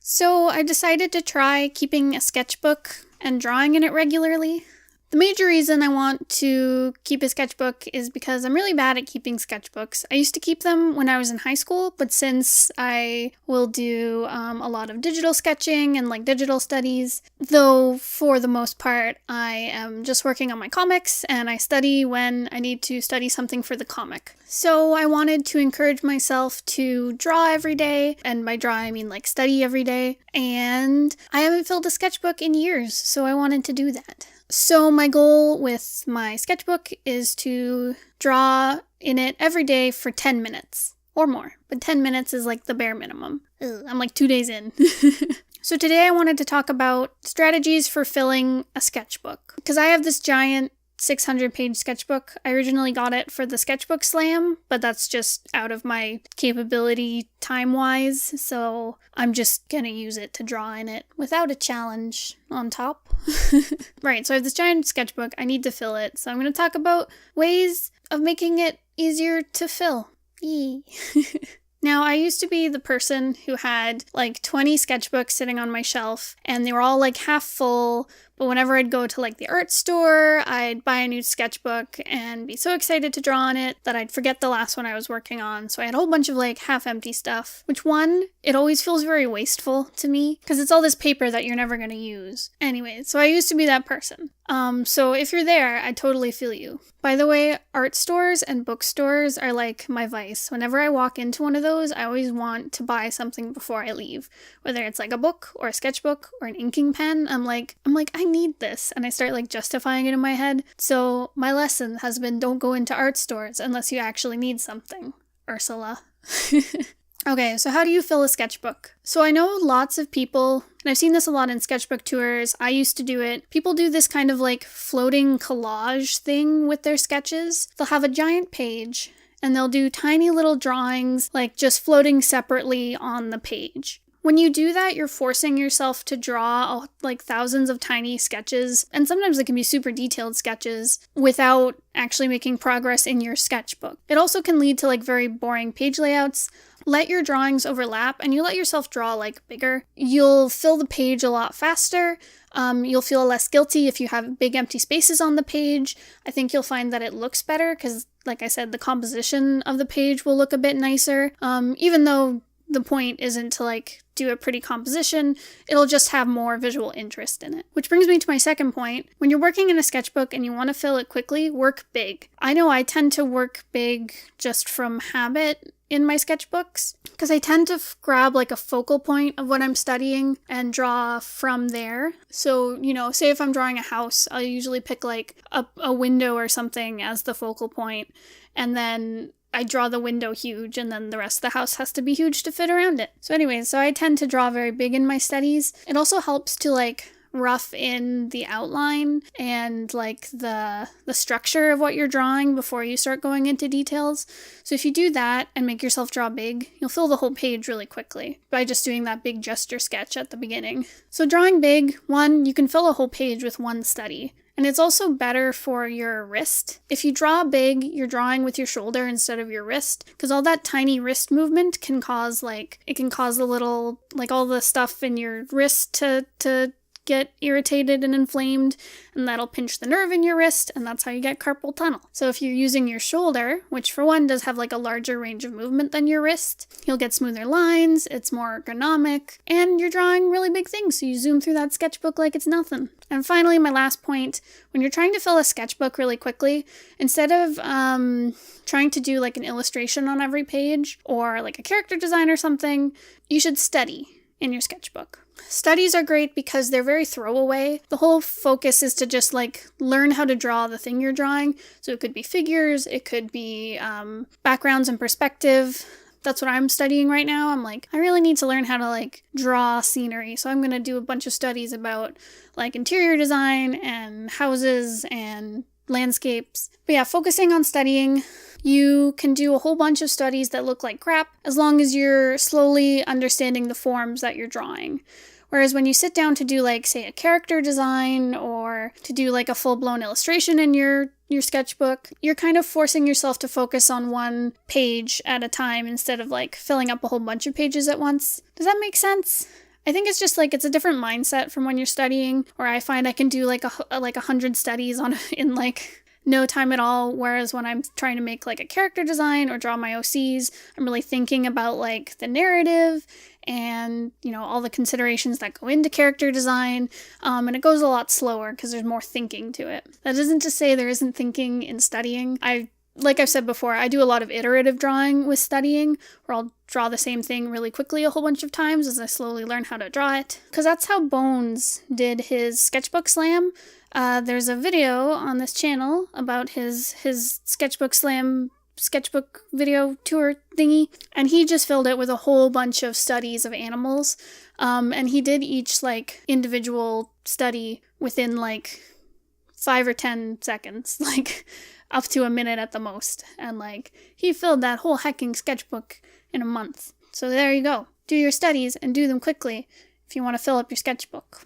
So I decided to try keeping a sketchbook and drawing in it regularly. The major reason I want to keep a sketchbook is because I'm really bad at keeping sketchbooks. I used to keep them when I was in high school, but since I will do a lot of digital sketching and digital studies, though for the most part I am just working on my comics and I study when I need to study something for the comic. So I wanted to encourage myself to draw every day, and by draw I mean study every day, and I haven't filled a sketchbook in years, so I wanted to do that. So my goal with my sketchbook is to draw in it every day for 10 minutes or more. But 10 minutes is the bare minimum. I'm 2 days in. So today I wanted to talk about strategies for filling a sketchbook. Because I have this giant 600-page sketchbook. I originally got it for the Sketchbook Slam, but that's just out of my capability time-wise, so I'm just gonna use it to draw in it without a challenge on top. Right, so I have this giant sketchbook. I need to fill it, so I'm gonna talk about ways of making it easier to fill. Yee. Now, I used to be the person who had 20 sketchbooks sitting on my shelf, and they were all half full, but whenever I'd go to the art store, I'd buy a new sketchbook and be so excited to draw on it that I'd forget the last one I was working on. So I had a whole bunch of half-empty stuff, which it always feels very wasteful to me, because it's all this paper that you're never going to use. Anyway, so I used to be that person. So if you're there, I totally feel you. By the way, art stores and bookstores are my vice. Whenever I walk into one of those, I always want to buy something before I leave. Whether it's a book or a sketchbook or an inking pen, I'm like, I need this. And I start justifying it in my head. So my lesson has been, don't go into art stores unless you actually need something. Ursula. Okay, so how do you fill a sketchbook? So I know lots of people, and I've seen this a lot in sketchbook tours. I used to do it. People do this kind of floating collage thing with their sketches. They'll have a giant page, and they'll do tiny little drawings, just floating separately on the page. When you do that, you're forcing yourself to draw thousands of tiny sketches, and sometimes it can be super detailed sketches, without actually making progress in your sketchbook. It also can lead to very boring page layouts. Let your drawings overlap, and you let yourself draw bigger. You'll fill the page a lot faster. You'll feel less guilty if you have big empty spaces on the page. I think you'll find that it looks better because, like I said, the composition of the page will look a bit nicer. Even though the point isn't to do a pretty composition, it'll just have more visual interest in it. Which brings me to my second point. When you're working in a sketchbook and you want to fill it quickly, work big. I know I tend to work big just from habit in my sketchbooks, because I tend to grab a focal point of what I'm studying and draw from there. So, say if I'm drawing a house, I'll usually pick a window or something as the focal point, and then I draw the window huge, and then the rest of the house has to be huge to fit around it. So anyways, I tend to draw very big in my studies. It also helps to rough in the outline and the structure of what you're drawing before you start going into details. So if you do that and make yourself draw big, you'll fill the whole page really quickly by just doing that big gesture sketch at the beginning. So drawing big, you can fill a whole page with one study. And it's also better for your wrist. If you draw big, you're drawing with your shoulder instead of your wrist, because all that tiny wrist movement can cause a little, all the stuff in your wrist to get irritated and inflamed, and that'll pinch the nerve in your wrist, and that's how you get carpal tunnel. So if you're using your shoulder, which for one does have a larger range of movement than your wrist, you'll get smoother lines, it's more ergonomic, and you're drawing really big things, so you zoom through that sketchbook like it's nothing. And finally, my last point, when you're trying to fill a sketchbook really quickly, instead of trying to do an illustration on every page, or a character design or something, you should study in your sketchbook. Studies are great because they're very throwaway. The whole focus is to just learn how to draw the thing you're drawing. So it could be figures, it could be backgrounds and perspective. That's what I'm studying right now. I'm I really need to learn how to draw scenery. So I'm going to do a bunch of studies about interior design and houses and landscapes. But yeah, focusing on studying. You can do a whole bunch of studies that look like crap as long as you're slowly understanding the forms that you're drawing. Whereas when you sit down to do say a character design or to do a full-blown illustration in your sketchbook, you're kind of forcing yourself to focus on one page at a time instead of filling up a whole bunch of pages at once. Does that make sense? I think it's just like it's a different mindset from when you're studying, where I find I can do like 100 studies in like no time at all, whereas when I'm trying to make like a character design or draw my OCs, I'm really thinking about like the narrative and, you know, all the considerations that go into character design, and it goes a lot slower because there's more thinking to it. That isn't to say there isn't thinking in studying. Like I've said before, I do a lot of iterative drawing with studying, where I'll draw the same thing really quickly a whole bunch of times as I slowly learn how to draw it. Because that's how Bones did his sketchbook slam. There's a video on this channel about his sketchbook slam sketchbook video tour thingy, and he just filled it with a whole bunch of studies of animals, and he did each like individual study within like 5 or 10 seconds, like up to a minute at the most, and like he filled that whole hecking sketchbook in a month. So there you go. Do your studies and do them quickly if you want to fill up your sketchbook.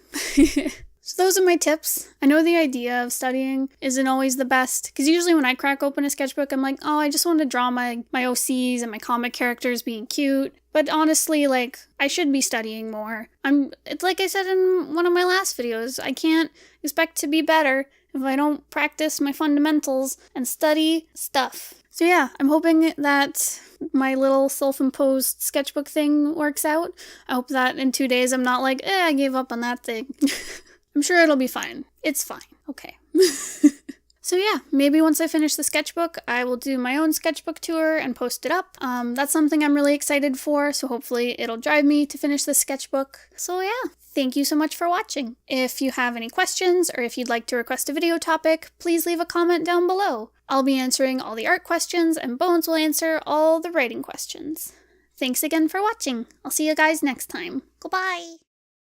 So those are my tips. I know the idea of studying isn't always the best, because usually when I crack open a sketchbook, I'm like, oh, I just want to draw my OCs and my comic characters being cute. But honestly, like, I should be studying more. It's like I said in one of my last videos, I can't expect to be better if I don't practice my fundamentals and study stuff. So yeah, I'm hoping that my little self-imposed sketchbook thing works out. I hope that in 2 days I'm not like, I gave up on that thing. I'm sure it'll be fine. It's fine. Okay. So yeah, maybe once I finish the sketchbook, I will do my own sketchbook tour and post it up. That's something I'm really excited for, so hopefully it'll drive me to finish this sketchbook. So yeah, thank you so much for watching. If you have any questions, or if you'd like to request a video topic, please leave a comment down below. I'll be answering all the art questions, and Bones will answer all the writing questions. Thanks again for watching. I'll see you guys next time. Goodbye!